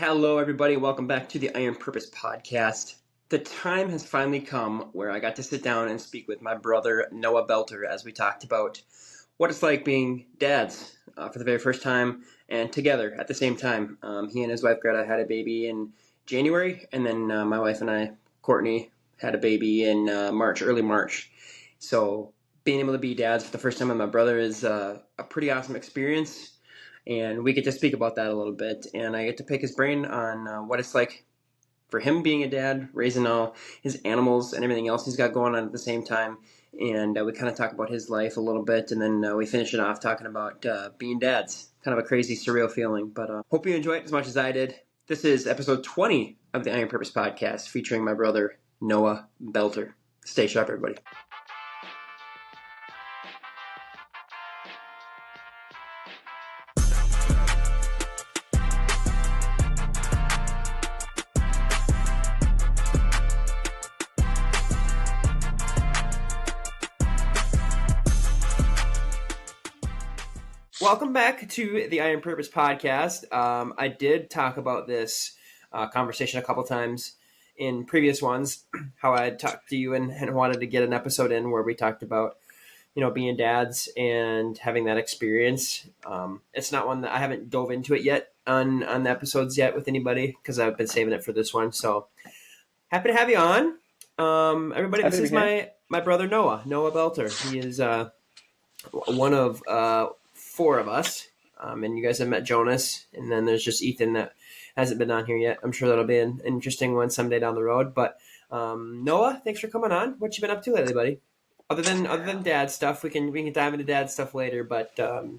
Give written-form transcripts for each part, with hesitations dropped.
Hello, everybody. Welcome back to the Iron Purpose Podcast. The time has finally come where I got to sit down and speak with my brother, Noah Boelter, as we talked about what it's like being dads for the very first time and together at the same time. He and his wife, Greta, had a baby in January, and then my wife and I, Courtney, had a baby in early March. So being able to be dads for the first time with my brother is a pretty awesome experience. And we get to speak about that a little bit, and I get to pick his brain on what it's like for him being a dad, raising all his animals and everything else he's got going on at the same time. And we kind of talk about his life a little bit, and then we finish it off talking about being dads. Kind of a crazy, surreal feeling, but hope you enjoy it as much as I did. This is episode 20 of the Iron Purpose Podcast, featuring my brother, Noah Boelter. Stay sharp, everybody. Welcome back to the Iron Purpose Podcast. I did talk about this conversation a couple times in previous ones, how I talked to you and wanted to get an episode in where we talked about, being dads and having that experience. It's not one that I haven't dove into it yet on the episodes yet with anybody because I've been saving it for this one. So happy to have you on. Everybody, this is my brother Noah Boelter. He is one of four of us, and you guys have met Jonas, and then there's just Ethan that hasn't been on here yet. I'm sure that'll be an interesting one someday down the road. But Noah, thanks for coming on. What you been up to lately, buddy? Other than dad stuff, we can dive into dad stuff later. But what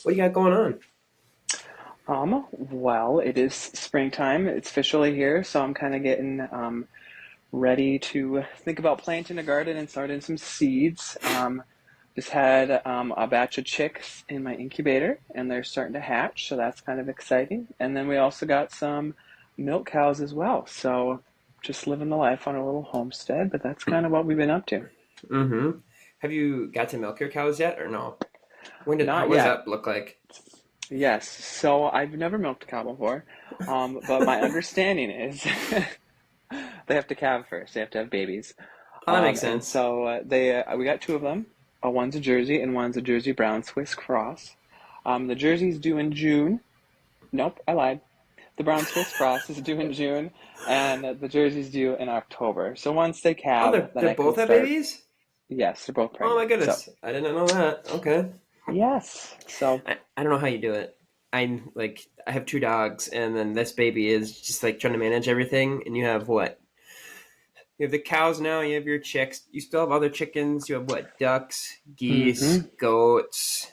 do you got going on? Well, it is springtime. It's officially here, so I'm kind of getting ready to think about planting a garden and starting some seeds. Just had a batch of chicks in my incubator, and they're starting to hatch, so that's kind of exciting. And then we also got some milk cows as well, so just living the life on a little homestead, but that's kind of what we've been up to. Mm-hmm. Have you got to milk your cows yet, or no? What does that look like? Yes, so I've never milked a cow before, but my understanding is they have to calve first. They have to have babies. Oh, that makes sense. And so we got two of them. One's a Jersey and one's a Jersey Brown Swiss Cross. The Jersey's due in June. Nope, I lied. The Brown Swiss Cross is due in June, and the Jersey's due in October. So once they calve, they both have babies? Yes, they're both pregnant. Oh my goodness, so, I didn't know that. Okay. Yes. So I don't know how you do it. I have two dogs, and then this baby is just like trying to manage everything. And you have what? You have the cows now, you have your chicks. You still have other chickens. You have what? Ducks, geese, goats.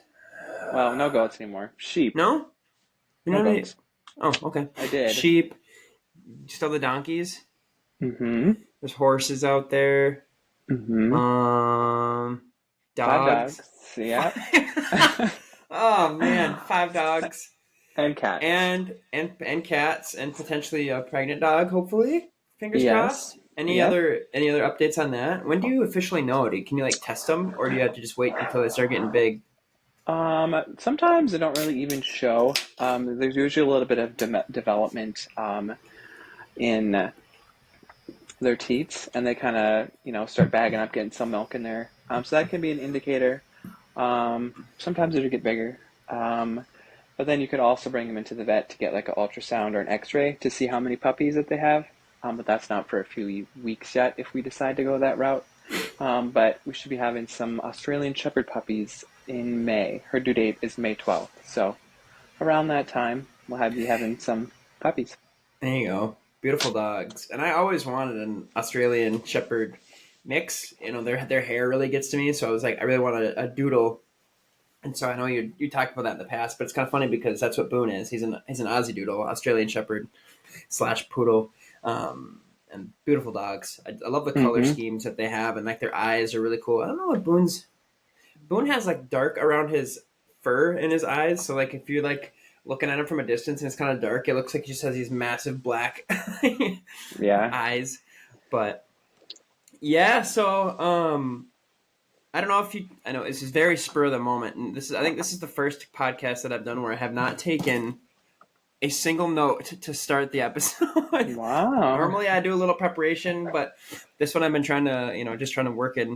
Well, no goats anymore. Sheep. No? No goats. Oh, okay. I did. Sheep. Still the donkeys. Mm-hmm. There's horses out there. Mm-hmm. Dogs. 5 dogs. Yeah. Oh man, 5 dogs. And cats. And cats, and potentially a pregnant dog, hopefully. Fingers crossed. Any other updates on that? When do you officially know? Can you test them, or do you have to just wait until they start getting big? Sometimes they don't really even show. There's usually a little bit of development in their teats, and they kind of start bagging up, getting some milk in there. So that can be an indicator. Sometimes it'll get bigger. But then you could also bring them into the vet to get an ultrasound or an X-ray to see how many puppies that they have. But that's not for a few weeks yet if we decide to go that route. But we should be having some Australian Shepherd puppies in May. Her due date is May 12th. So around that time, we'll be having some puppies. There you go. Beautiful dogs. And I always wanted an Australian Shepherd mix. Their hair really gets to me. So I was like, I really want a doodle. And so I know you talked about that in the past, but it's kind of funny because that's what Boone is. He's an Aussie Doodle, Australian Shepherd / Poodle. And beautiful dogs. I love the color schemes that they have, and their eyes are really cool. I don't know what Boone has dark around his fur in his eyes. So if you're looking at him from a distance and it's kind of dark, it looks like he just has these massive black eyes. But yeah, so I don't know if I know this is very spur of the moment, and I think this is the first podcast that I've done where I have not taken a single note to start the episode. Wow. Normally I do a little preparation, but this one I've been trying to, just trying to work it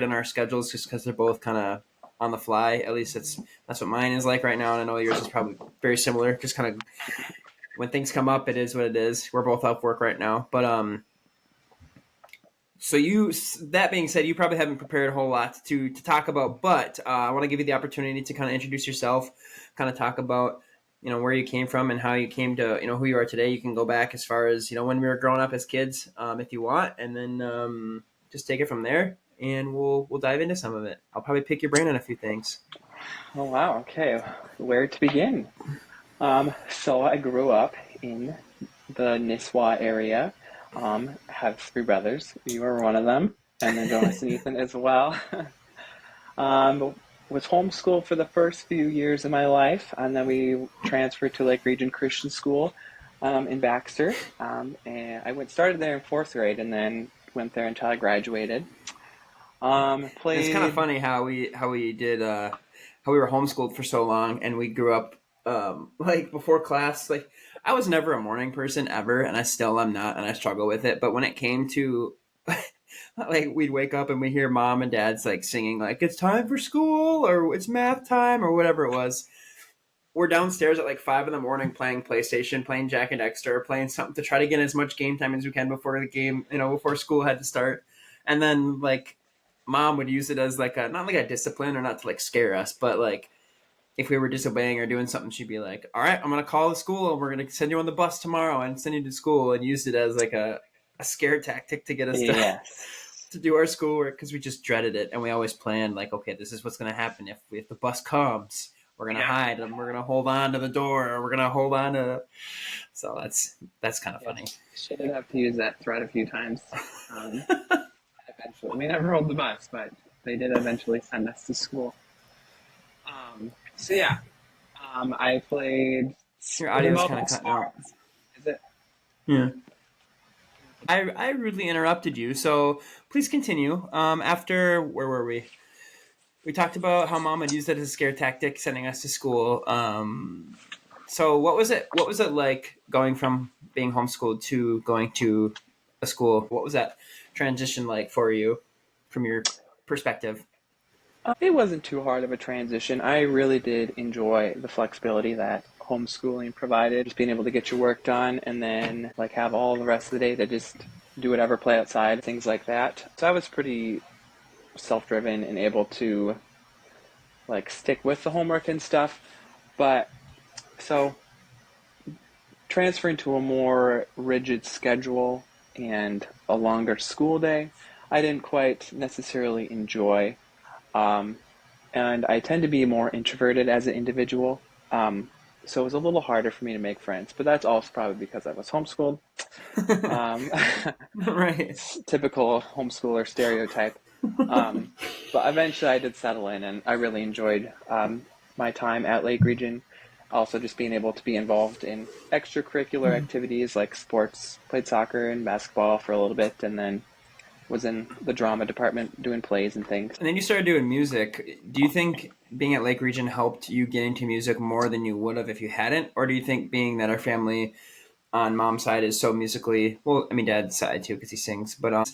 in our schedules just because they're both kind of on the fly. At least that's what mine is like right now. And I know yours is probably very similar. Just kind of when things come up, it is what it is. We're both off work right now. But, so that being said, you probably haven't prepared a whole lot to talk about, but I want to give you the opportunity to kind of introduce yourself, kind of talk about where you came from and how you came to who you are today. You can go back as far as when we were growing up as kids, if you want, and then just take it from there, and we'll dive into some of it. I'll probably pick your brain on a few things. Oh wow. Okay, where to begin? So I grew up in the Nisswa area. Have three brothers. You are one of them, and then Jonas and Ethan as well. Was homeschooled for the first few years of my life, and then we transferred to Lake Region Christian School in Baxter. And I started there in fourth grade, and then went there until I graduated. It's kind of Played. funny how we did how we were homeschooled for so long, and we grew up like before class. Like I was never a morning person ever, and I still am not, and I struggle with it. But when it came to like we'd wake up and we hear mom and dad's like singing like it's time for school or it's math time or whatever it was. We're downstairs at like 5 in the morning playing PlayStation, playing Jack and Dexter, playing something to try to get as much game time as we can before the game, before school had to start. And then like mom would use it as like a not like a discipline or not to like scare us, but like if we were disobeying or doing something, she'd be like, "All right, I'm gonna call the school and we're gonna send you on the bus tomorrow and send you to school," and used it as like a scare tactic to get us Yes. to do our schoolwork because we just dreaded it and we always planned like, okay, this is what's gonna happen if the bus comes. We're gonna Yeah. hide and we're gonna hold on to the door or we're gonna hold on to. So that's kind of Yeah. funny. She did have to use that threat a few times. Um, Eventually, we never rode the bus, but they did eventually send us to school. So yeah, I played Your really audio's kind multiple of cutting out. sports. Is it? Yeah. I rudely interrupted you, so please continue. After where were we? We talked about how mom had used it as a scare tactic, sending us to school. So what was it? What was it like going from being homeschooled to going to a school? What was that transition like for you, from your perspective? It wasn't too hard of a transition. I really did enjoy the flexibility that homeschooling provided, just being able to get your work done and then like have all the rest of the day to just do whatever, play outside, things like that. So I was pretty self-driven and able to like stick with the homework and stuff. But so transferring to a more rigid schedule and a longer school day, I didn't quite necessarily enjoy. Um, and I tend to be more introverted as an individual. So it was a little harder for me to make friends, but that's also probably because I was homeschooled. Um, Right. Typical homeschooler stereotype. Um, but eventually I did settle in and I really enjoyed my time at Lake Region. Also, just being able to be involved in extracurricular activities like sports, played soccer and basketball for a little bit, and then was in the drama department doing plays and things. And then you started doing music. Do you think being at Lake Region helped you get into music more than you would have if you hadn't? Or do you think being that our family on mom's side is so musically, well, I mean, dad's side too, because he sings, but do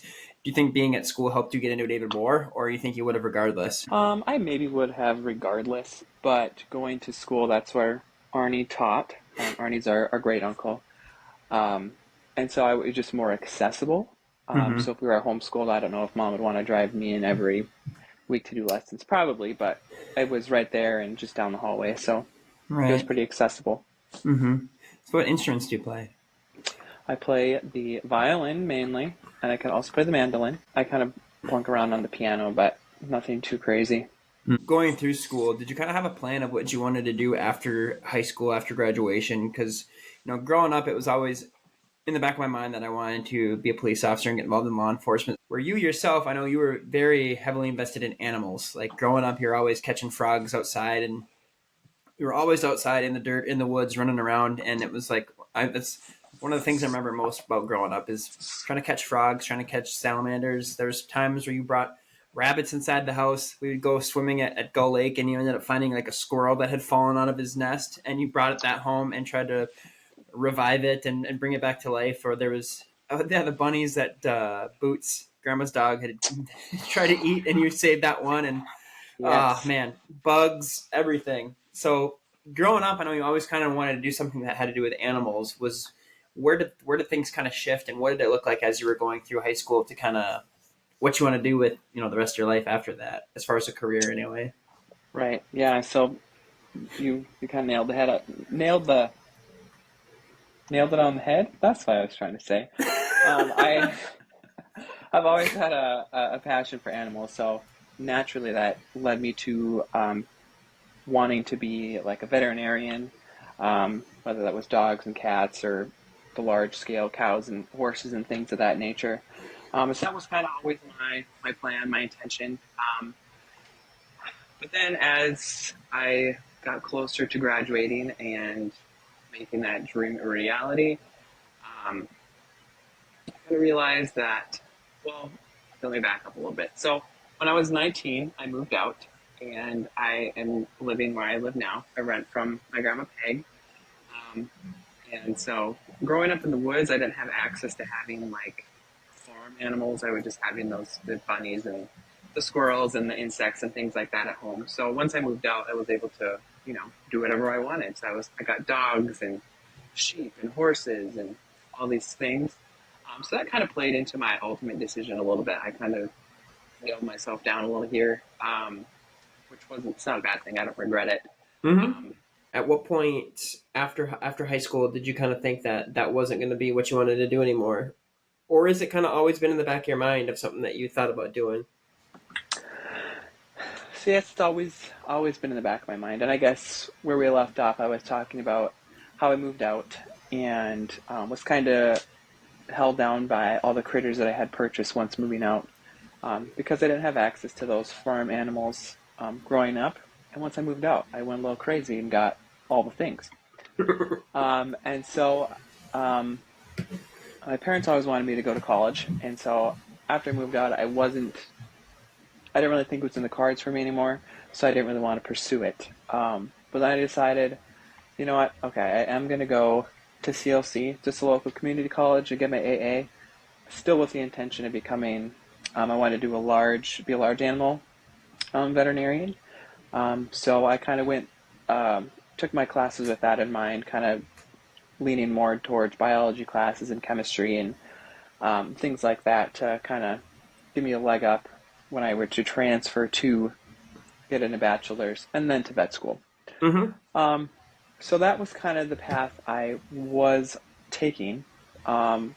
you think being at school helped you get into it even more? Or you think you would have regardless? I maybe would have regardless, but going to school, that's where Arnie taught. Arnie's our great uncle. Um, and so it was just more accessible. Mm-hmm. So if we were homeschooled, I don't know if mom would want to drive me in every week to do lessons, probably, but it was right there and just down the hallway, so it was Right. pretty accessible. Mm-hmm. So what instruments do you play? I play the violin mainly, and I can also play the mandolin. I kind of plunk around on the piano, but nothing too crazy. Going through school, did you kind of have a plan of what you wanted to do after high school, after graduation? Because, growing up, it was always in the back of my mind that I wanted to be a police officer and get involved in law enforcement. Where you yourself, I know you were very heavily invested in animals. Like growing up, you're always catching frogs outside, and you were always outside in the dirt, in the woods, running around. And it was like, that's one of the things I remember most about growing up is trying to catch frogs, trying to catch salamanders. There's times where you brought rabbits inside the house. We would go swimming at Gull Lake, and you ended up finding like a squirrel that had fallen out of his nest, and you brought it that home and tried to revive it and bring it back to life. Or there was the bunnies that Boots, Grandma's dog, had tried to eat, and you saved that one. And Yes. man, bugs, everything. So growing up, I know you always kind of wanted to do something that had to do with animals. Was where did things kind of shift, and what did it look like as you were going through high school to kind of what you want to do with the rest of your life after that, as far as a career anyway? Right. Yeah. So you kind of nailed it on the head. That's what I was trying to say. I I've always had a passion for animals, so naturally that led me to wanting to be like a veterinarian, whether that was dogs and cats or the large scale cows and horses and things of that nature. So that was kind of always my plan, my intention. But then as I got closer to graduating and making that dream a reality, um, I kind of realized that, well, let me back up a little bit. So when I was 19, I moved out and I am living where I live now. I rent from my grandma Peg. Um, and so growing up in the woods, I didn't have access to having like farm animals. I was just having the bunnies and the squirrels and the insects and things like that at home. So once I moved out, I was able to, do whatever I wanted. So I got dogs and sheep and horses and all these things. So that kind of played into my ultimate decision a little bit. I kind of nailed myself down a little here, which wasn't, it's not a bad thing. I don't regret it. Mm-hmm. Um, At what point after high school did you kind of think that that wasn't going to be what you wanted to do anymore, or is it kind of always been in the back of your mind of something that you thought about doing? See, it's always been in the back of my mind. And I guess where we left off, I was talking about how I moved out and was kind of held down by all the critters that I had purchased once moving out because I didn't have access to those farm animals growing up. And once I moved out, I went a little crazy and got all the things. And so um, my parents always wanted me to go to college. And so after I moved out, I didn't really think it was in the cards for me anymore. So I didn't really want to pursue it. But then I decided, you know what? Okay, I am going to go to CLC, just a local community college, and get my AA. Still with the intention of becoming, I wanted to be a large animal veterinarian. So I kind of took my classes with that in mind, kind of leaning more towards biology classes and chemistry and things like that to kind of give me a leg up when I were to transfer to get in a bachelor's and then to vet school. Mm-hmm. Um, so that was kind of the path I was taking. And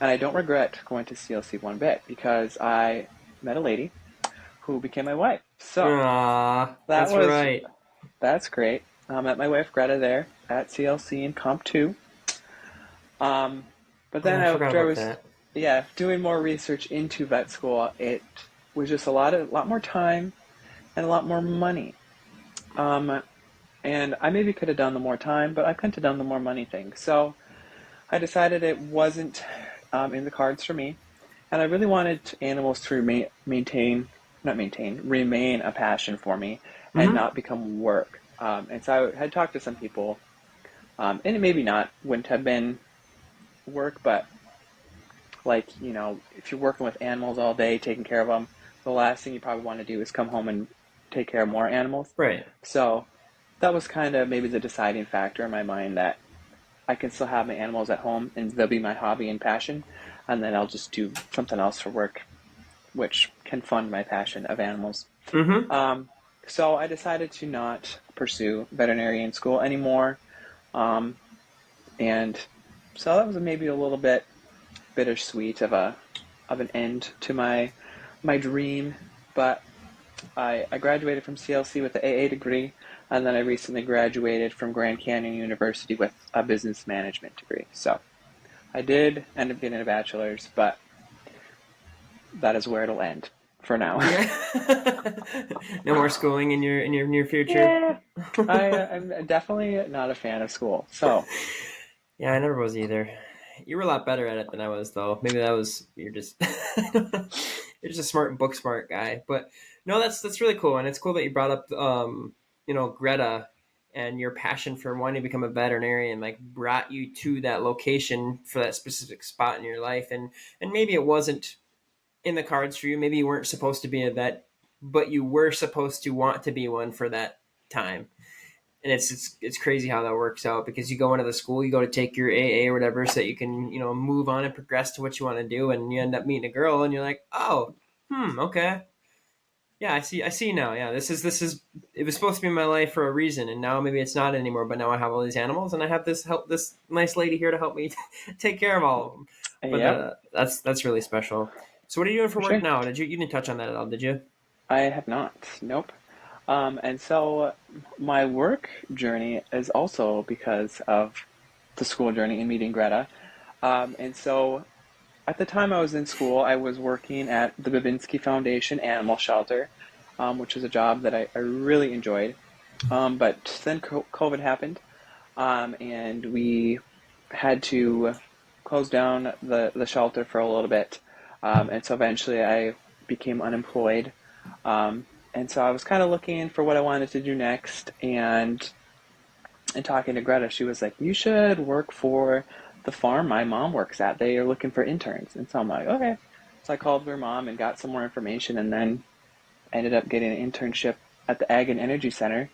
I don't regret going to CLC one bit because I met a lady who became my wife. So Ah, that that's was right. that's great. I met my wife Greta there at CLC in Comp 2. Um, but Oh, then I forgot after I about was, that. yeah, doing more research into vet school, it was just a lot more time and a lot more money. Um, and I maybe could have done the more time, but I couldn't have done the more money thing. So I decided it wasn't in the cards for me, and I really wanted animals to remain a passion for me, and Mm-hmm. not become work. And so I had talked to some people, and it maybe not wouldn't have been work, but like if you're working with animals all day, taking care of them, the last thing you probably want to do is come home and take care of more animals. Right. So that was kind of maybe the deciding factor in my mind that I can still have my animals at home and they'll be my hobby and passion, and then I'll just do something else for work, which can fund my passion of animals. Mm-hmm. Um, so I decided to not pursue veterinarian school anymore, um, and so that was maybe a little bit bittersweet of an end to my dream, but I graduated from CLC with the AA degree, and then I recently graduated from Grand Canyon University with a business management degree. So I did end up getting a bachelor's, but that is where it'll end for now. Yeah. No more schooling in your near future. Yeah, I'm definitely not a fan of school. So Yeah, I never was either. You were a lot better at it than I was, though. Maybe that was you're just a smart book smart guy. But no, that's really cool, and it's cool that you brought up Greta. and your passion for wanting to become a veterinarian like brought you to that location for that specific spot in your life, and maybe it wasn't in the cards for you. Maybe you weren't supposed to be a vet, but you were supposed to want to be one for that time. And it's crazy how that works out, because you go into the school, you go to take your AA or whatever, so that you can move on and progress to what you want to do, and you end up meeting a girl, and you're like, oh, okay, yeah, I see now. Yeah, this is it was supposed to be in my life for a reason, and now maybe it's not anymore. But now I have all these animals, and I have this nice lady here to help me take care of all of them. But Yep, that's really special. So what are you doing for for work sure. now? You didn't touch on that at all, did you? I have not. Nope. And so my work journey is also because of the school journey and meeting Greta. And so at the time I was in school, I was working at the Babinski Foundation Animal Shelter, which is a job that I really enjoyed. But then COVID happened, and we had to close down the shelter for a little bit. And so eventually I became unemployed. And so I was kind of looking for what I wanted to do next. And talking to Greta, she was like, "You should work for the farm my mom works at. They are looking for interns." And so I'm like, "Okay." So I called her mom and got some more information, and then ended up getting an internship at the Ag and Energy Center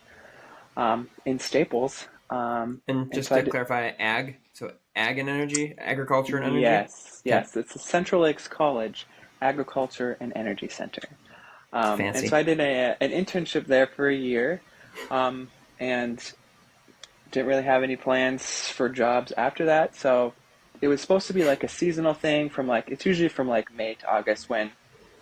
in Staples. And And just so I to did, clarify, ag, so ag and energy, agriculture and energy. yes, Okay, yes, it's the Central Lakes College Agriculture and Energy Center. And so fancy. I did an internship there for a year, and didn't really have any plans for jobs after that. So it was supposed to be like a seasonal thing from like, it's usually from like May to August when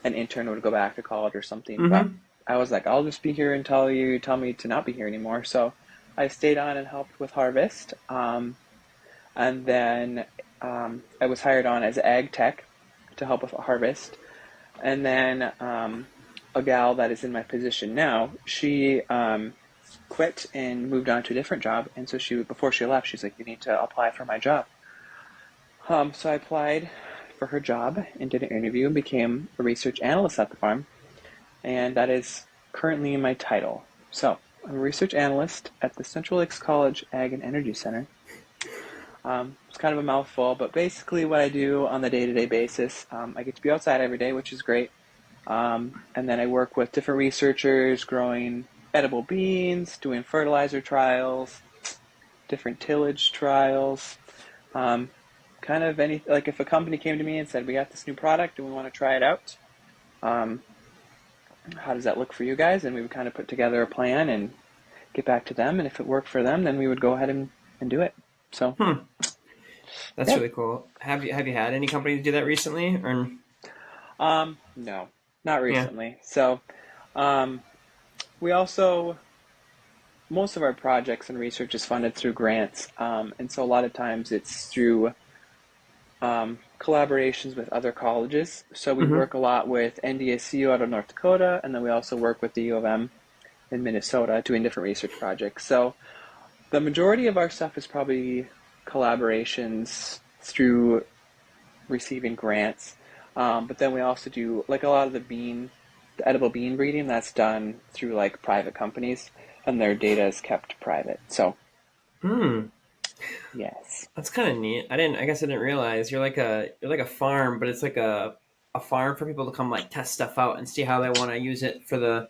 an intern would go back to college or something. But Mm-hmm. I was like, I'll just be here until you tell me to not be here anymore. So I stayed on and helped with harvest. And then I was hired on as ag tech to help with harvest. And then a gal that is in my position now, she quit and moved on to a different job. And so before she left, she's like, "You need to apply for my job." So I applied for her job and did an interview and became a research analyst at the farm. And that is currently my title. So I'm a research analyst at the Central Lakes College Ag and Energy Center. It's kind of a mouthful, but basically what I do on the day-to-day basis, I get to be outside every day, which is great. And then I work with different researchers growing edible beans, doing fertilizer trials, different tillage trials. Um, Kind of any, like if a company came to me and said, "We got this new product and we want to try it out. Um, how does that look for you guys?" And we would kind of put together a plan and get back to them. And if it worked for them, then we would go ahead and do it. So, Hmm. That's yeah. really cool. Have you had any companies do that recently? Or No, not yeah. recently. So, um, we also, most of our projects and research is funded through grants. And so a lot of times it's through collaborations with other colleges. So we Mm-hmm. work a lot with NDSU out of North Dakota, and then we also work with the U of M in Minnesota doing different research projects. So the majority of our stuff is probably collaborations through receiving grants. But then we also do like a lot of the edible bean breeding that's done through like private companies, and their data is kept private. So Hmm. yes. That's kind of neat. I guess I didn't realize you're like a farm, but it's like a farm for people to come like test stuff out and see how they want to use it for the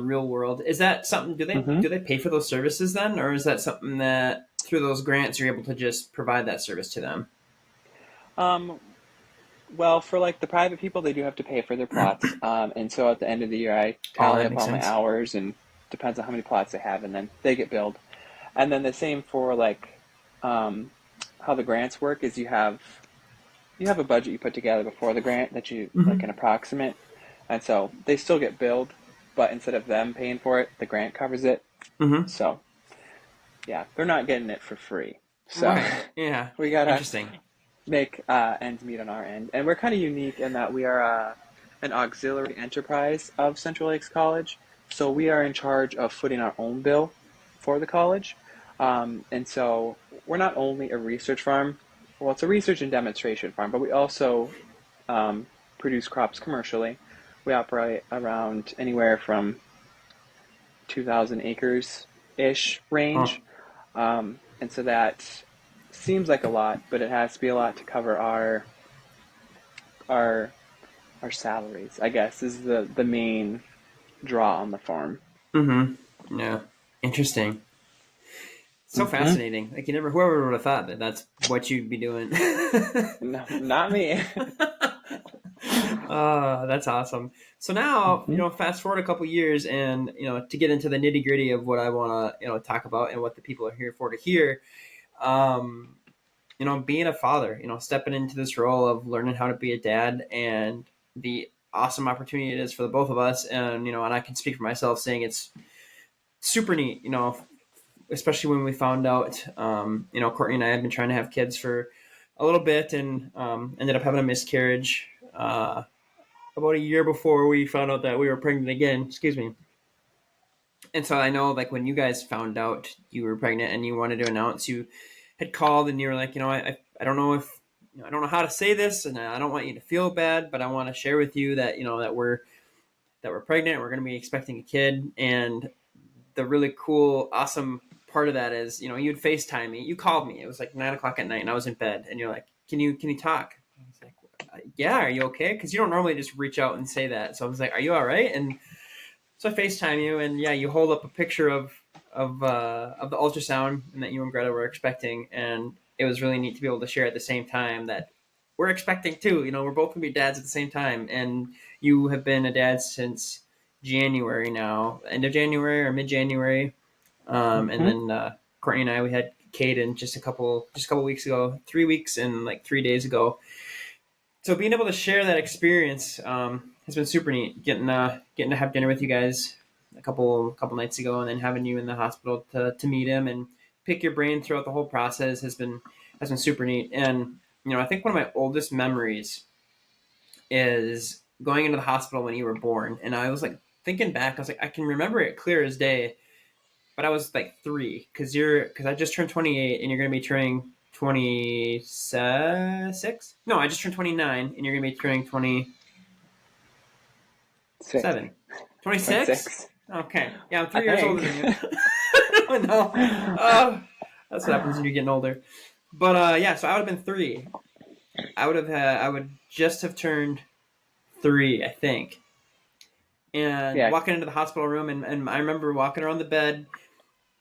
real world. Is that something? Do they Mm-hmm. do they pay for those services then, or is that something that through those grants you're able to just provide that service to them? Um, well, for like the private people, they do have to pay for their plots. And so at the end of the year, I Oh, tally that up makes all my sense. hours and depends on how many plots they have, and then they get billed. And then the same for like um, how the grants work is you have a budget you put together before the grant that you like Mm-hmm. an approximate, and so they still get billed, but instead of them paying for it, the grant covers it. Mm-hmm. So yeah, they're not getting it for free. So Right. Yeah. we gotta Interesting. make ends meet on our end. And we're kind of unique in that we are an auxiliary enterprise of Central Lakes College. So we are in charge of footing our own bill for the college. And so we're not only a research farm, well, it's a research and demonstration farm, but we also um, produce crops commercially. We operate around anywhere from 2,000 acres ish Huh. range. And so that seems like a lot, but it has to be a lot to cover our our salaries, I guess, is the main draw on the farm. Mm-hmm. Yeah. Interesting. So Mm-hmm. fascinating. Like you never, whoever would have thought that that's what you'd be doing. No, not me. That's awesome. So now, Mm-hmm. fast forward a couple years, and to get into the nitty gritty of what I want to, talk about and what the people are here for to hear. Um, being a father, stepping into this role of learning how to be a dad, and the awesome opportunity it is for the both of us, and I can speak for myself, saying it's super neat. Especially when we found out, Courtney and I had been trying to have kids for a little bit, and ended up having a miscarriage. About a year before we found out that we were pregnant again. Excuse me. And so I know, like, when you guys found out you were pregnant and you wanted to announce, you had called and you were like, I don't know if I don't know how to say this, and I don't want you to feel bad, but I want to share with you that that we're pregnant. We're going to be expecting a kid, and the really cool, awesome part of that is, you'd FaceTime me. You called me. It was like 9 o'clock at night, and I was in bed, and you're like, can you talk? I was like, yeah, are you okay? Because you don't normally just reach out and say that. So I was like, are you all right? And so I FaceTime you, and yeah, you hold up a picture of the ultrasound and that you and Greta were expecting, and it was really neat to be able to share at the same time that we're expecting too. We're both gonna be dads at the same time, and you have been a dad since January now, end of January or mid January, and Mm-hmm. then Courtney and I, we had Caden just a couple weeks ago, 3 weeks and like 3 days ago. So being able to share that experience has been super neat. Getting to have dinner with you guys a couple nights ago, and then having you in the hospital to meet him and pick your brain throughout the whole process has been super neat. And I think one of my oldest memories is going into the hospital when you were born. And I was like thinking back, I was like, I can remember it clear as day, but I was like 3 because I just turned 28 and you're gonna be turning 26. No, I just turned 29 and you're gonna be turning Six. 26. 26. Okay, yeah, I'm I 3 years older think. than you. No, that's what happens when you're getting older. But yeah, so I would have been 3. I would just have turned 3, I think. And Yeah. walking into the hospital room, and I remember walking around the bed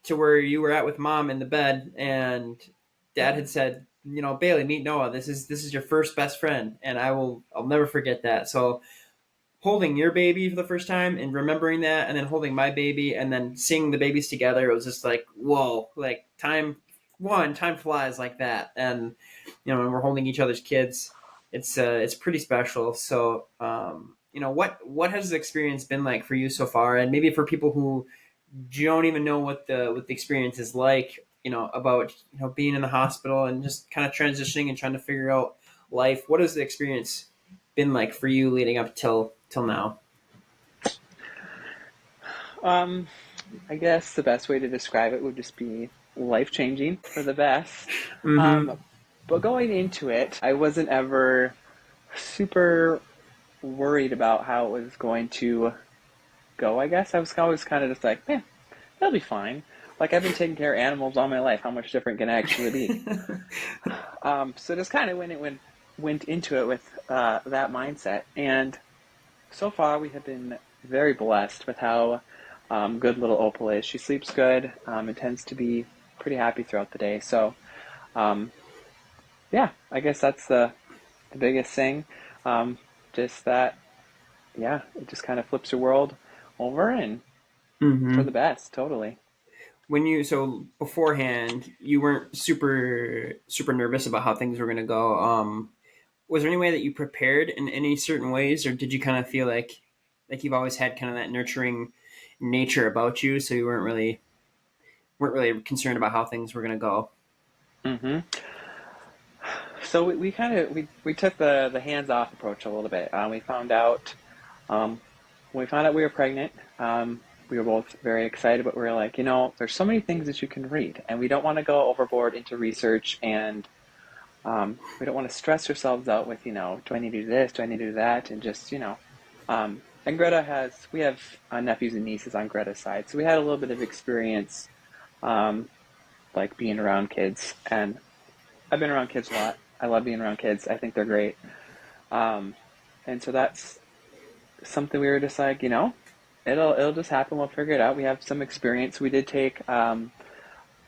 to where you were at with mom in the bed, and dad had said, Bailey, meet Noah. This is your first best friend, and I'll never forget that. So holding your baby for the first time and remembering that, and then holding my baby and then seeing the babies together, it was just like, whoa, like time flies like that. And when we're holding each other's kids, it's pretty special. So what has the experience been like for you so far, and maybe for people who don't even know what the experience is like, about being in the hospital and just kind of transitioning and trying to figure out life. What has the experience been like for you leading up till now? Um, I guess the best way to describe it would just be life changing for the best. Um, Mm-hmm. but going into it, I wasn't ever super worried about how it was going to go, I guess. I was always kind of just like, man, that'll be fine. Like, I've been taking care of animals all my life. How much different can it actually be? So just kind of went into it with that mindset. And so far, we have been very blessed with how good little Opal is. She sleeps good and tends to be pretty happy throughout the day. So, um, yeah, I guess that's the biggest thing. Um, just that, yeah, it just kind of flips your world over and for the Mm-hmm. best, totally. So beforehand, you weren't super nervous about how things were going to go. Was there any way that you prepared in any certain ways, or did you kind of feel like you've always had kind of that nurturing nature about you, so you weren't really concerned about how things were going to go? hmm So we kind of we took the hands off approach a little bit. Um, when we found out we were pregnant, we were both very excited, but we were like, there's so many things that you can read, and we don't want to go overboard into research, and we don't want to stress ourselves out with, do I need to do this? Do I need to do that? And just, and we have nephews and nieces on Greta's side, so we had a little bit of experience um, like being around kids. And I've been around kids a lot. I love being around kids. I think they're great. Um, and so that's something we were just like, it'll just happen. We'll figure it out. We have some experience. We did take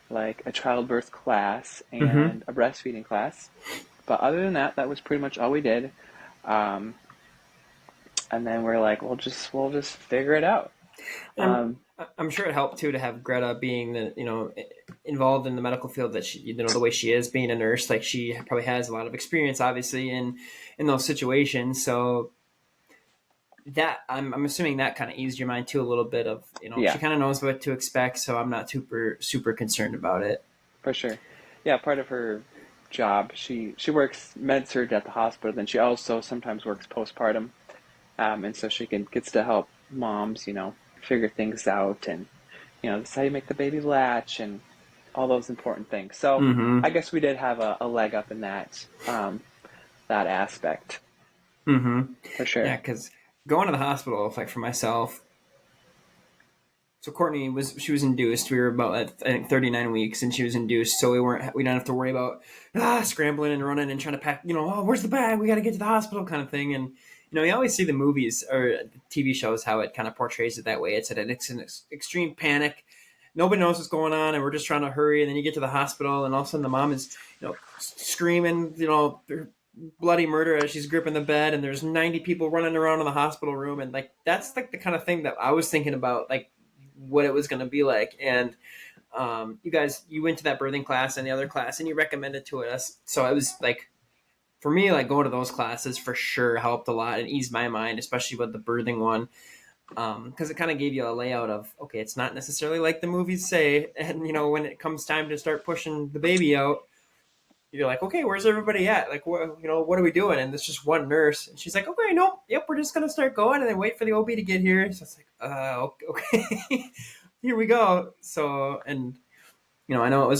like a childbirth class Mm-hmm. and a breastfeeding class, but other than that, that was pretty much all we did. Um, and then we're like, we'll just figure it out. I'm Um, I'm sure it helped too to have Greta being the involved in the medical field that she the way she is being a nurse. Like she probably has a lot of experience, obviously, in those situations. So that I'm assuming that kind of eased your mind too a little bit of she yeah, kind of knows what to expect. So I'm not super concerned about it. for sure. Yeah, part of her job, she works med surg at the hospital. Then she also sometimes works postpartum, and so she gets to help moms, figure things out, and this is how you make the baby latch and all those important things. So I Mm-hmm. guess we did have a leg up in that aspect Mm-hmm. for Yeah, sure. because going to the hospital, like for myself, so Courtney was induced. We were about I think 39 weeks, and she was induced, so we don't have to worry about scrambling and running and trying to pack. Oh, where's the bag? We got to get to the hospital, kind of thing. And you always see the movies or TV shows how it kind of portrays it that way. It's an extreme panic. Nobody knows what's going on, and we're just trying to hurry. And then you get to the hospital, and all of a sudden the mom is screaming, bloody murder as she's gripping the bed, and there's 90 people running around in the hospital room, and like that's like the kind of thing that I was thinking about, like what it was going to be like. And you went to that birthing class and the other class, and you recommended to us. So I was like, for me, like going to those classes for sure helped a lot and eased my mind, especially with the birthing one, because it kind of gave you a layout of okay, it's not necessarily like the movies say, and when it comes time to start pushing the baby out, you're like, okay, where's everybody at? Like, what are we doing? And there's just one nurse, and she's like, okay, no, yep, we're just gonna start going, and then wait for the OB to get here. So it's like, okay, here we go. So, and I know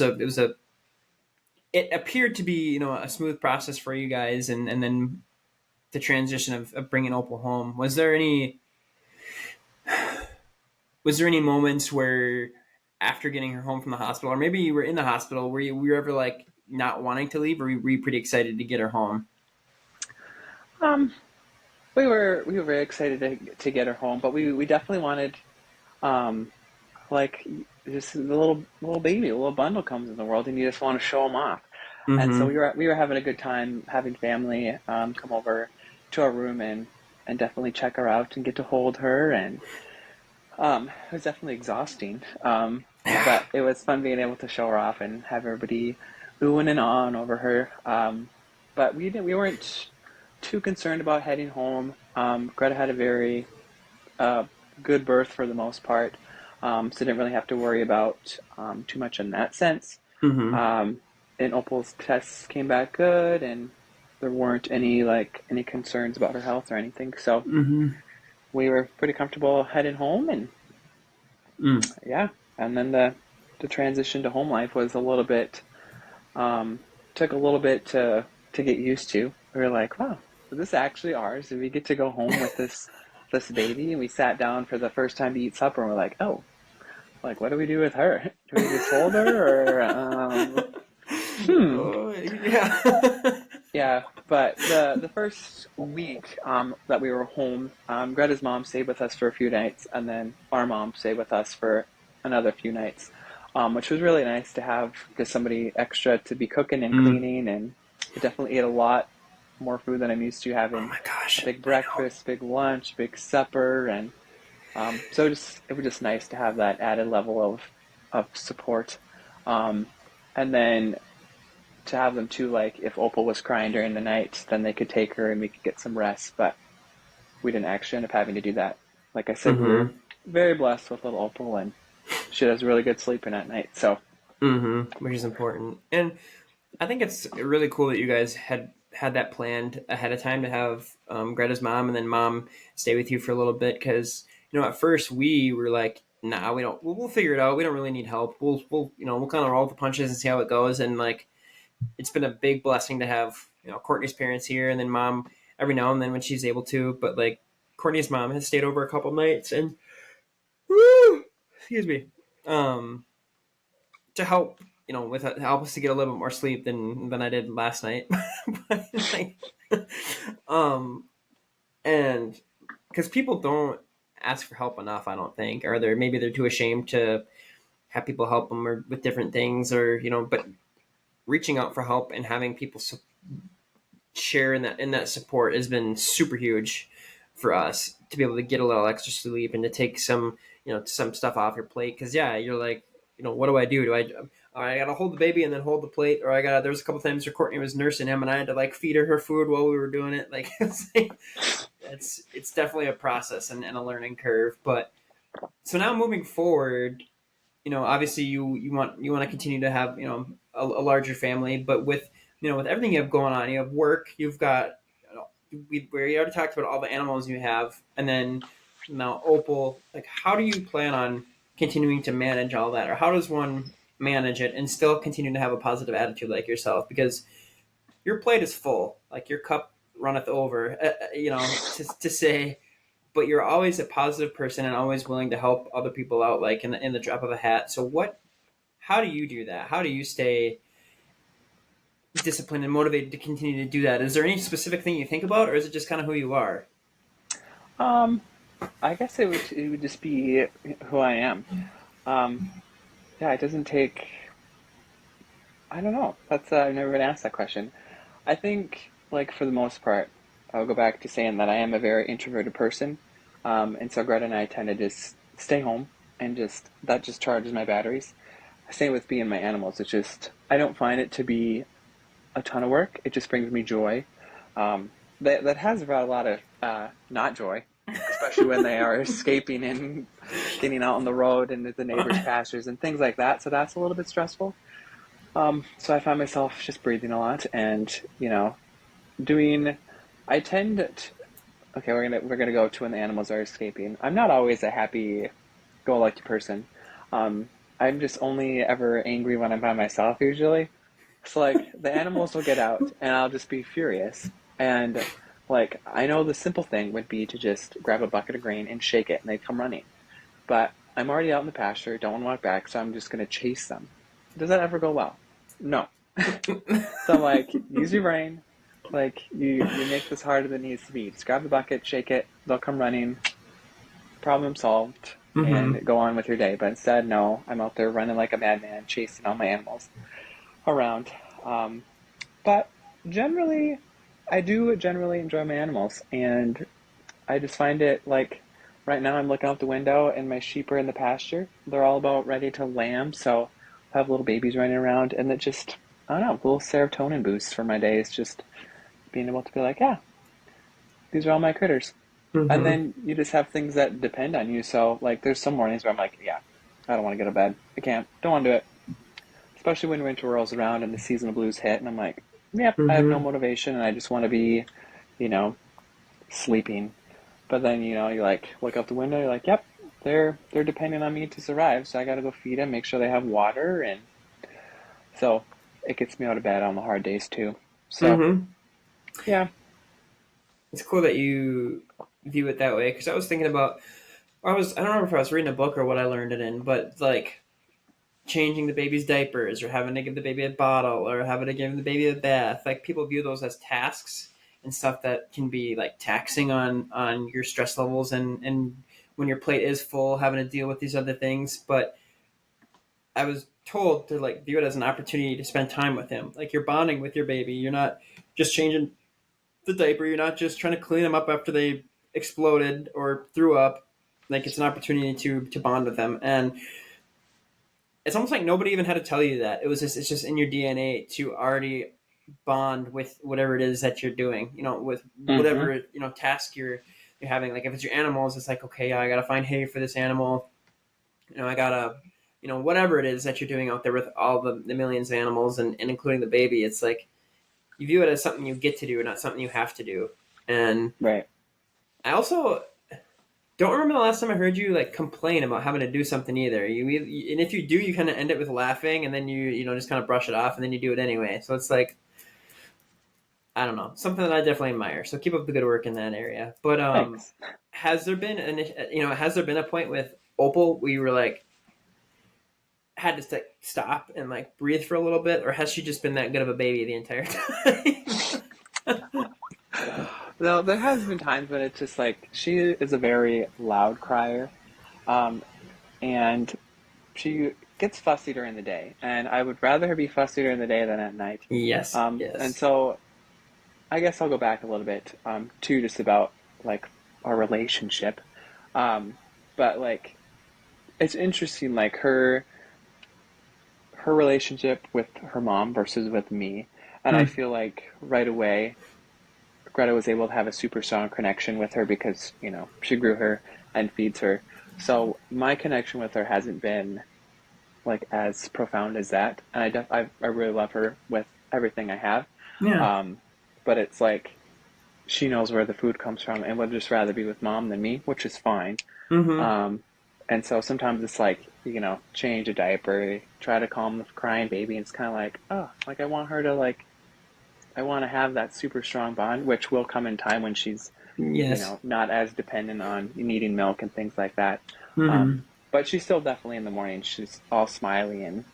it appeared to be a smooth process for you guys, and then the transition of bringing Opal home. Was there any moments where after getting her home from the hospital, or maybe you were in the hospital, were you ever like not wanting to leave, or were you pretty excited to get her home? Um, we were very excited to get her home, but we definitely wanted um like just the little baby, a little bundle comes in the world, and you just want to show them off. And so Mm-hmm. we were having a good time having family come over to our room and definitely check her out and get to hold her. And it was definitely exhausting, Yeah. but it was fun being able to show her off and have everybody oohing and ahhing over her. But we weren't too concerned about heading home. Greta had a very uh, good birth for the most part, so didn't really have to worry about too much in that sense. Mm-hmm. Um, and Opal's tests came back good, and there weren't any concerns about her health or anything. So Mm-hmm. we were pretty comfortable heading home, and Mm. yeah. And then the transition to home life was a little bit um, took a little bit to get used to. We were like, wow, is this actually ours? Did we get to go home with this baby? And we sat down for the first time to eat supper, and we're like, oh, like what do we do with her? Do we just hold her, or hmm? Oh yeah. Yeah, but the first week that we were home, Greta's mom stayed with us for a few nights, and then our mom stayed with us for another few nights, which was really nice to have just somebody extra to be cooking and Mm. cleaning. And we definitely ate a lot more food than I'm used to, Oh having my a gosh, big I know. breakfast, big lunch, big supper, and so it was just nice to have that added level of support. And then to have them too, like if Opal was crying during the night, then they could take her and we could get some rest. But we didn't actually end up having to do that. Like I said, we were Mm-hmm. very blessed with little Opal, and she does really good sleeping at night. So Mm-hmm. Which is important, and I think it's really cool that you guys had that planned ahead of time to have Greta's mom and then mom stay with you for a little bit because at first we were like, nah, we don't. We'll figure it out. We don't really need help. We'll kind of roll the punches and see how it goes. And like, it's been a big blessing to have Courtney's parents here and then mom every now and then when she's able to. But like, Courtney's mom has stayed over a couple nights and woo, excuse me. Um, to help, with help us to get a little bit more sleep than I did last night. But, like, um, and because people don't ask for help enough, I don't think, or maybe they're too ashamed to have people help them or with different things, or but reaching out for help and having people share in that support has been super huge for us to be able to get a little extra sleep and to take some stuff off your plate. Because yeah, you're like, what do I do? I gotta hold the baby and then hold the plate, or there was a couple times where Courtney was nursing him and I had to like feed her food while we were doing it. Like it's definitely a process and a learning curve. But so now moving forward, obviously you want to continue to have a larger family, but with everything you have going on, you have work, you've got we already talked about all the animals you have, and then now Opal. Like, how do you plan on continuing to manage all that, or how does one manage it and still continue to have a positive attitude like yourself? Because your plate is full, like your cup runneth over. To say, but you're always a positive person and always willing to help other people out, like in the drop of a hat. So how do you do that? How do you stay disciplined and motivated to continue to do that? Is there any specific thing you think about, or is it just kind of who you are? Um, I guess it would just be who I am. Um, yeah, it doesn't take. I don't know. That's I've never been asked that question. I think, like for the most part, I'll go back to saying that I am a very introverted person, and so Greta and I tend to just stay home and just that just charges my batteries. Same with being my animals. It's just I don't find it to be a ton of work. It just brings me joy. That has brought a lot of not joy, especially when they are escaping and getting out on the road and the neighbors' pastures and things like that. So that's a little bit stressful. So I find myself just breathing a lot and doing. I tend to. Okay, we're gonna go to when the animals are escaping. I'm not always a happy-go-lucky person. I'm just only ever angry when I'm by myself usually. So like the animals will get out and I'll just be furious. And like I know the simple thing would be to just grab a bucket of grain and shake it and they'd come running. But I'm already out in the pasture, don't want to walk back, so I'm just gonna chase them. Does that ever go well? No. So I'm like, use your brain. Like you make this harder than it needs to be. Just grab the bucket, shake it, they'll come running, problem solved, Mm-hmm. and go on with your day. But instead, no, I'm out there running like a madman, chasing all my animals around. Um, But generally, I do generally enjoy my animals, and I just find it like right now I'm looking out the window and my sheep are in the pasture. They're all about ready to lamb, so I have little babies running around, and it just I don't know, a little serotonin boost for my days. Just being able to be like, yeah, these are all my critters, and Mm-hmm. then you just have things that depend on you. So like, there's some mornings where I'm like, yeah, I don't want to go to bed. I can't. Don't want to do it. Especially when winter rolls around and the seasonal blues hit, and I'm like, yep, I have no Mm-hmm. motivation, and I just want to be, you know, sleeping. But then you like look out the window, you're like, yep, they're depending on me to survive, so I got to go feed them, make sure they have water, and so it gets me out of bed on the hard days too. So Mm-hmm. yeah, It's cool that you view it that way, because I was thinking about, I don't remember if I was reading a book or what I learned it in, but like changing the baby's diapers or having to give the baby a bottle or having to give the baby a bath. Like, people view those as tasks and stuff that can be like taxing on your stress levels, and when your plate is full, having to deal with these other things. But I was told to like view it as an opportunity to spend time with him. Like, you're bonding with your baby. You're not just changing the diaper. You're not just trying to clean them up after they exploded or threw up. Like, it's an opportunity to bond with them. And it's almost like nobody even had to tell you that. It's just in your DNA to already bond with whatever it is that you're doing. With mm-hmm, whatever task you're having. Like, if it's your animals, it's like, okay, I gotta find hay for this animal. I gotta whatever it is that you're doing out there with all the millions of animals, and including the baby. It's like you view it as something you get to do, not something you have to do. And right. I also don't remember the last time I heard you like complain about having to do something either. And if you do, you kind of end it with laughing, and then you just kind of brush it off, and then you do it anyway. So it's like, I don't know, something that I definitely admire. So keep up the good work in that area. But Thanks. has there been a point with Opal where you were like, had to stop and like breathe for a little bit, or has she just been that good of a baby the entire time? Though there has been times when it's just like she is a very loud crier, um, and she gets fussy during the day, and I would rather her be fussy during the day than at night. Yes, And yes. so I guess I'll go back a little bit to just about like our relationship. Um, but like it's interesting, like her relationship with her mom versus with me, and I Mm. feel like right away Greta was able to have a super strong connection with her because she grew her and feeds her. So my connection with her hasn't been like as profound as that, and I really love her with everything I have. Yeah. Um, but it's like she knows where the food comes from and would just rather be with mom than me, which is fine. Mm-hmm. Um, and so sometimes it's like, change a diaper, try to calm the crying baby. And it's kind of like, oh, like I want her to I want to have that super strong bond, which will come in time when she's, Yes. not as dependent on needing milk and things like that. Mm-hmm. But she's still definitely in the morning. She's all smiley and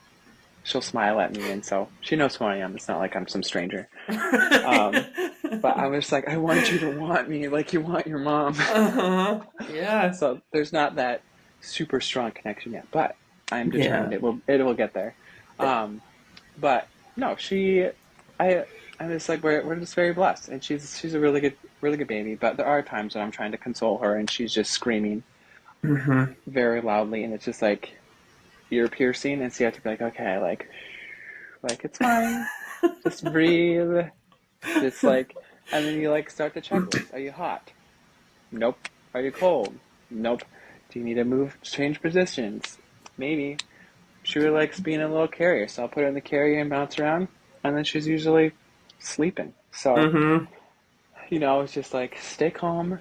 she'll smile at me. And so she knows who I am. It's not like I'm some stranger. Um, but I'm just like, I want you to want me like you want your mom. Uh-huh. Yeah. So there's not that super strong connection yet, but I'm Yeah. determined it will get there. Um, but no, I I'm just like we're just very blessed, and she's a really good baby. But there are times when I'm trying to console her, and she's just screaming Mm-hmm. very loudly, and it's just like ear piercing, and so you have to be like, okay, like it's fine, just breathe, just like, and then you like start the checklist. Are you hot? Nope. Are you cold? Nope. Do you need to change positions? Maybe. She really likes being in a little carrier, so I'll put her in the carrier and bounce around, and then she's usually sleeping. So, Mm-hmm. it's just like, stay calm,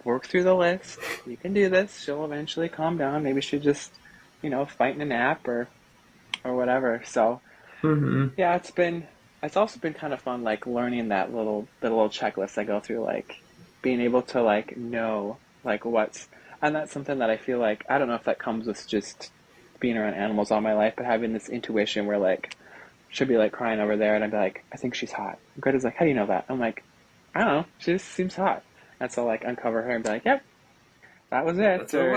work through the list. You can do this. She'll eventually calm down. Maybe she just, fighting a nap or whatever. So, Mm-hmm. yeah, it's also been kind of fun, like learning the little checklist I go through, like being able to like know like and that's something that I feel like I don't know if that comes with just being around animals all my life, but having this intuition where like she'll be like crying over there, and I'd be like, I think she's hot. And Greta's like, how do you know that? I'm like, I don't know, she just seems hot. And so like uncover her and be like, yep, that was it, That's what it or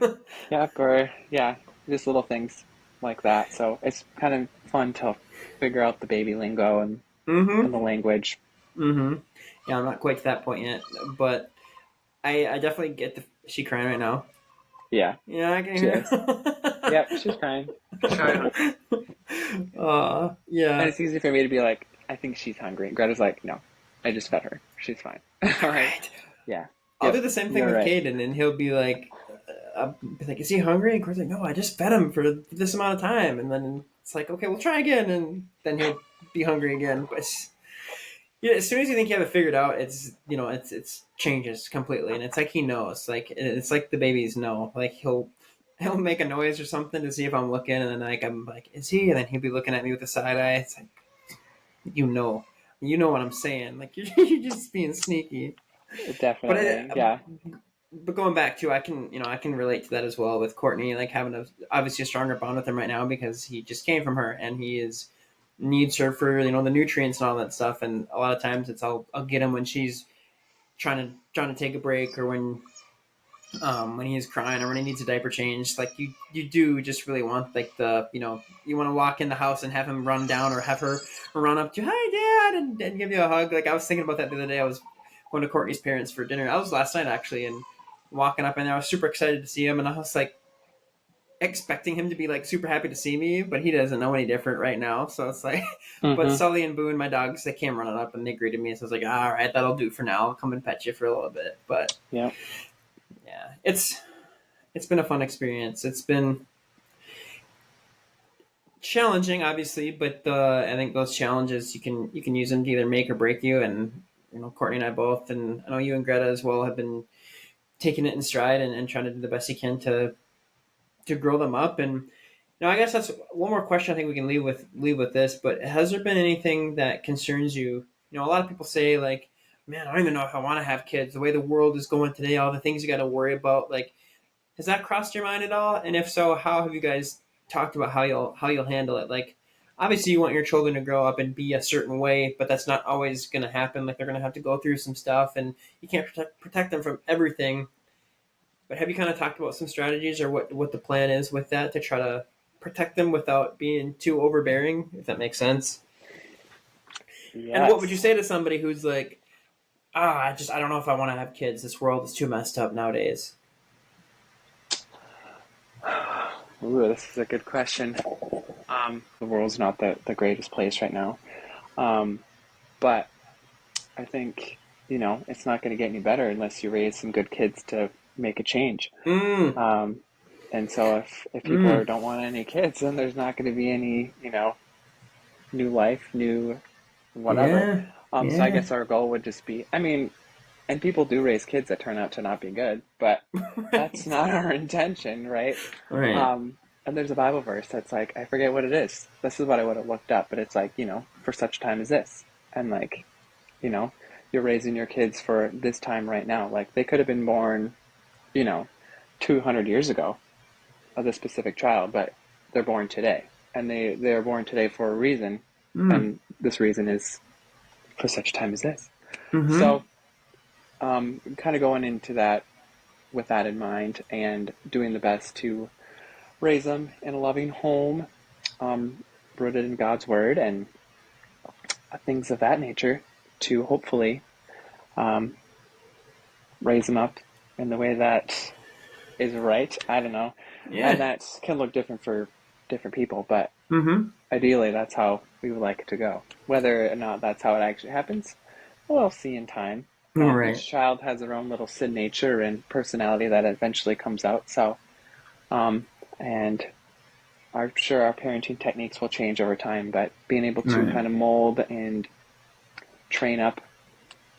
was. yep, or yeah, just little things like that. So it's kind of fun to figure out the baby lingo and Mm-hmm. the language. Mm-hmm. Yeah, I'm not quite to that point yet, but I definitely get the. Is she crying right now? Yeah, Yeah, I can she hear is. Yep, she's crying. She's very hungry. And Yeah. it's easy for me to be like, I think she's hungry. Greta's like, no, I just fed her. She's fine. All right. Right. Yeah. I'll do Yep. the same thing You're with right. Caden, and he'll be like, I'll be like, "Is he hungry?" And Court's like, "No, I just fed him for this amount of time." And then it's like, "Okay, we'll try again," and then he'll be hungry again. But yeah, as soon as you think you have it figured out, it's changes completely, and it's like he knows. Like it's like the babies know. Like he'll make a noise or something to see if I'm looking, and then like I'm like, "Is he?" And then he'll be looking at me with a side eye. It's like you know, you know what I'm saying. Like you're just being sneaky. But Definitely. Yeah. going back to, I can relate to that as well with Courtney, like having obviously a stronger bond with him right now because he just came from her and he is needs her for the nutrients and all that stuff. And a lot of times I'll get him when she's trying to take a break, or when he is crying, or when he needs a diaper change. Like you do just really want like you want to walk in the house and have him run down, or have her run up to hi dad and give you a hug. Like I was thinking about that the other day. I was going to Courtney's parents for dinner. I was last night actually, and walking up in there, I was super excited to see him, and I was like expecting him to be like super happy to see me, but he doesn't know any different right now. So it's like, but Mm-hmm. Sully and Boone, my dogs, they came running up and they greeted me. So I was like, all right, that'll do for now. I'll come and pet you for a little bit. But Yep. yeah, it's been a fun experience. It's been challenging, obviously, but I think those challenges you can use them to either make or break you. And Courtney and I both, and I know you and Greta as well, have been taking it in stride and trying to do the best you can to grow them up. And I guess that's one more question I think we can leave with this. But has there been anything that concerns you? A lot of people say like, "Man, I don't even know if I want to have kids. The way the world is going today, all the things you got to worry about." Like, has that crossed your mind at all? And if so, how have you guys talked about how you'll handle it. Like, obviously, you want your children to grow up and be a certain way, but that's not always going to happen. Like, they're going to have to go through some stuff, and you can't protect them from everything. But have you kind of talked about some strategies or what the plan is with that to try to protect them without being too overbearing, if that makes sense? And what would you Yes. say to somebody who's like, I don't know if I want to have kids. This world is too messed up nowadays. Ooh, this is a good question. The world's not the greatest place right now. Um, but I think, it's not going to get any better unless you raise some good kids to make a change. Mm, Um, and so if people mm, don't want any kids, then there's not going to be any, new life, new whatever. yeah, So I yeah, guess our goal would just be, I mean, and people do raise kids that turn out to not be good, but that's right, not our intention, right? right, And there's a Bible verse that's like, I forget what it is. This is what I would have looked up, but it's like, for such time as this. And like, you know, you're raising your kids for this time right now. Like they could have been born, you know, 200 years ago of this specific child, but they're born today. And they're born today for a reason. mm, And this reason is for such time as this. mm-hmm, So, kind of going into that with that in mind and doing the best to raise them in a loving home, um, rooted in God's word and things of that nature to hopefully um, raise them up in the way that is right. I don't know. And yeah, that can look different for different people, but mm-hmm, ideally that's how we would like it to go. Whether or not that's how it actually happens, we'll see in time. right, Each child has their own little sin nature and personality that eventually comes out. So, um, and I'm sure our parenting techniques will change over time, but being able to right, kind of mold and train up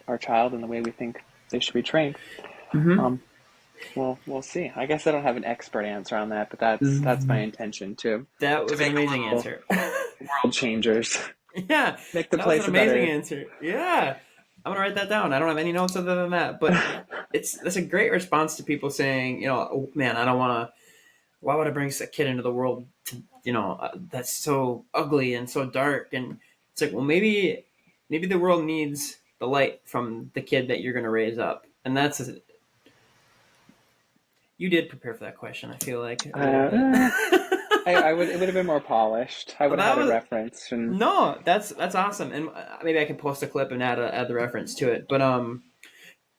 our child in the way we think they should be trained, mm-hmm. um, we'll see. I guess I don't have an expert answer on that, but that's my intention That to was an make amazing a little answer. world changers, Yeah, make the that was an place a amazing better. answer. Yeah, I'm gonna write that down. I don't have any notes other than that, but that's a great response to people saying, oh, man, I don't want to. Why would I bring a kid into the world? That's so ugly and so dark. And it's like, well, maybe the world needs the light from the kid that you're gonna raise up, and you did prepare for that question. I feel like a little bit. Uh, I would it would have been more polished. I Well, would have that had a was reference and no, that's awesome, and maybe I can post a clip and add the reference to it. But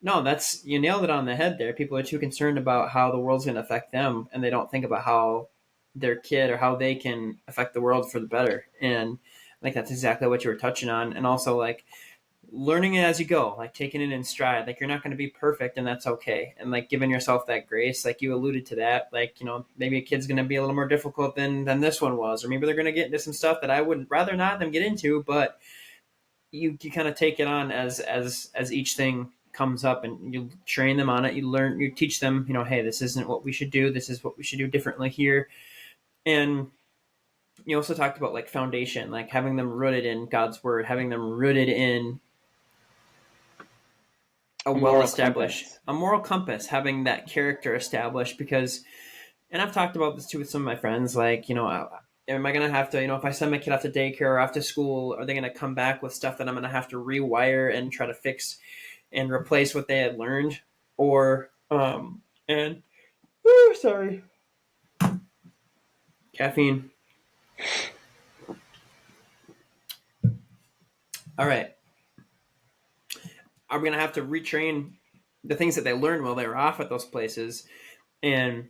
no, that's you nailed it on the head there. People are too concerned about how the world's going to affect them, and they don't think about how their kid or how they can affect the world for the better. And I think that's exactly what you were touching on, and also like learning it as you go, like taking it in stride. Like you're not going to be perfect, and that's okay. And like giving yourself that grace, like you alluded to that. Like maybe a kid's going to be a little more difficult than this one was, or maybe they're going to get into some stuff that I would rather not them get into. But you kind of take it on as each thing comes up, and you train them on it. You teach them. Hey, this isn't what we should do. This is what we should do differently here. And you also talked about like foundation, like having them rooted in God's word, having them rooted in a a well moral established compass. a moral compass, having that character established. Because, and I've talked about this too with some of my friends, like am I going to have to, if I send my kid off to daycare or off to school, are they going to come back with stuff that I'm going to have to rewire and try to fix and replace what they had learned? Or and sorry, caffeine. All right, are we going to have to retrain the things that they learned while they were off at those places? And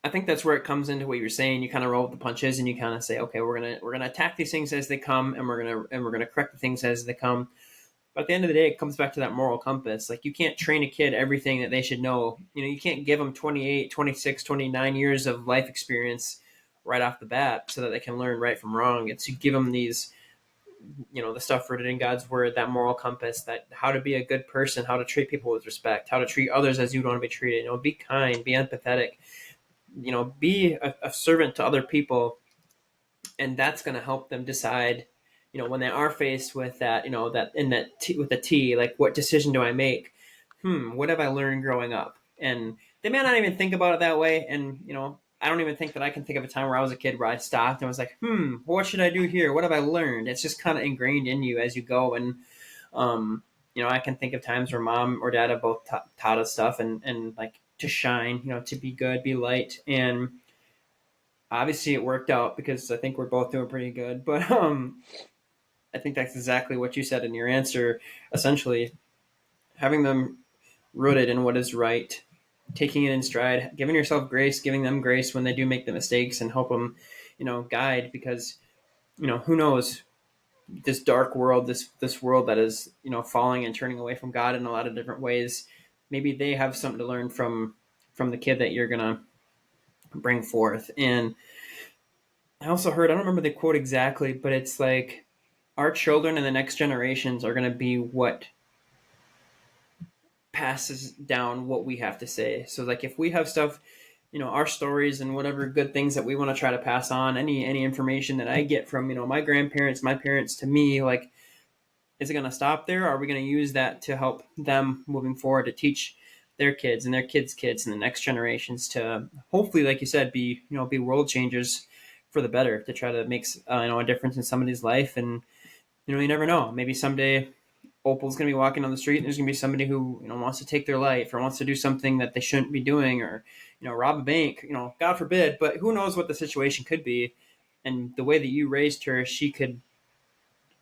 I think that's where it comes into what you're saying. You kind of roll with the punches, and you kind of say, okay, we're gonna attack these things as they come, and we're gonna correct the things as they come. But at the end of the day, it comes back to that moral compass. Like you can't train a kid everything that they should know. You can't give them 28, 26, 29 years of life experience right off the bat so that they can learn right from wrong. It's you give them these, the stuff rooted in God's word, that moral compass, that how to be a good person, how to treat people with respect, how to treat others as you want to be treated. Be kind, be empathetic, be a servant to other people, and that's going to help them decide, when they are faced with that, that in that with the T, like what decision do I make? What have I learned growing up? And they may not even think about it that way, and I don't even think that I can think of a time where I was a kid where I stopped and was like, what should I do here? What have I learned? It's just kind of ingrained in you as you go. And, I can think of times where mom or dad have both taught us stuff and like to shine, to be good, be light. And obviously it worked out because I think we're both doing pretty good. But I think that's exactly what you said in your answer. Essentially, having them rooted in what is right, taking it in stride, giving yourself grace, giving them grace when they do make the mistakes, and help them, guide, because who knows, this dark world, this world that is falling and turning away from God in a lot of different ways. Maybe they have something to learn from the kid that you're gonna bring forth. And I also heard, I don't remember the quote exactly, but it's like our children and the next generations are going to be what passes down what we have to say. So like if we have stuff, our stories and whatever good things that we want to try to pass on, any information that I get from, my grandparents, my parents to me, like, is it going to stop there? Or are we going to use that to help them moving forward to teach their kids and their kids' kids and the next generations to hopefully, like you said, be world changers for the better, to try to make a difference in somebody's life. And you never know. Maybe someday Opal's going to be walking on the street and there's going to be somebody who wants to take their life or wants to do something that they shouldn't be doing, or rob a bank. God forbid. But who knows what the situation could be? And the way that you raised her, she could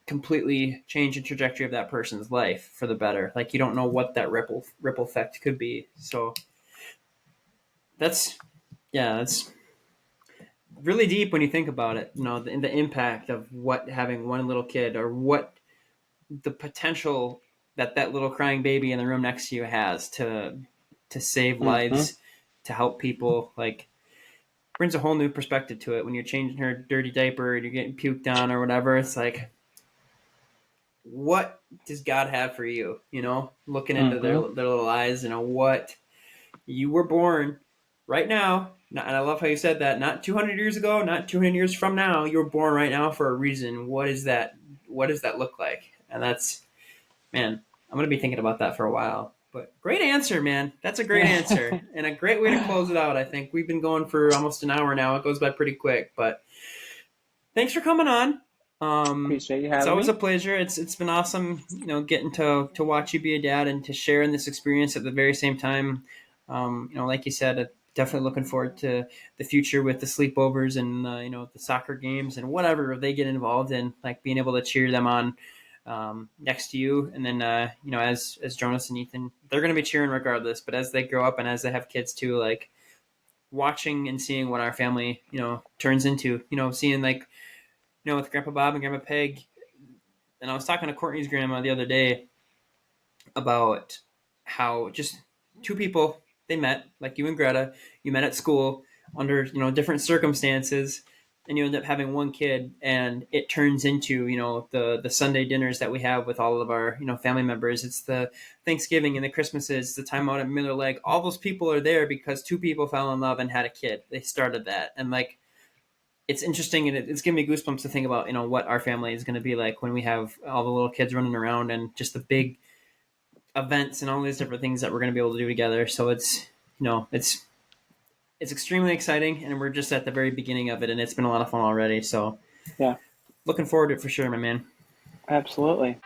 completely change the trajectory of that person's life for the better. Like, you don't know what that ripple effect could be. So that's that's really deep when you think about it. The impact of what having one little kid, or what the potential that little crying baby in the room next to you has to save Mm-hmm. lives, to help people. Like, brings a whole new perspective to it when you're changing her dirty diaper and you're getting puked on or whatever. It's like, what does God have for you? Looking into their Mm-hmm. little eyes. What you were born right now. And I love how you said that. Not 200 years ago, not 200 years from now. You were born right now for a reason. What is that? What does that look like? And that's, man, I'm going to be thinking about that for a while. But great answer, man. That's a great answer and a great way to close it out. I think we've been going for almost an hour now. It goes by pretty quick, but thanks for coming on. Appreciate you It's having always me. a pleasure. It's been awesome, getting to watch you be a dad and to share in this experience at the very same time. Like you said, definitely looking forward to the future with the sleepovers and the soccer games and whatever they get involved in, like being able to cheer them on next to you. And then as Jonas and Ethan, they're going to be cheering regardless. But as they grow up and as they have kids too, like watching and seeing what our family turns into. Seeing like with Grandpa Bob and Grandma Peg. And I was talking to Courtney's grandma the other day about how just two people, they met, like you and Greta, you met at school under different circumstances, and you end up having one kid, and it turns into the Sunday dinners that we have with all of our family members. It's the Thanksgiving and the Christmases, the time out at Miller Lake. All those people are there because two people fell in love and had a kid. They started that, and like, it's interesting, and it's giving me goosebumps to think about what our family is going to be like when we have all the little kids running around and just the big events and all these different things that we're going to be able to do together. So it's extremely exciting, and we're just at the very beginning of it, and it's been a lot of fun already. So Yeah, looking forward to it for sure, my man. absolutely.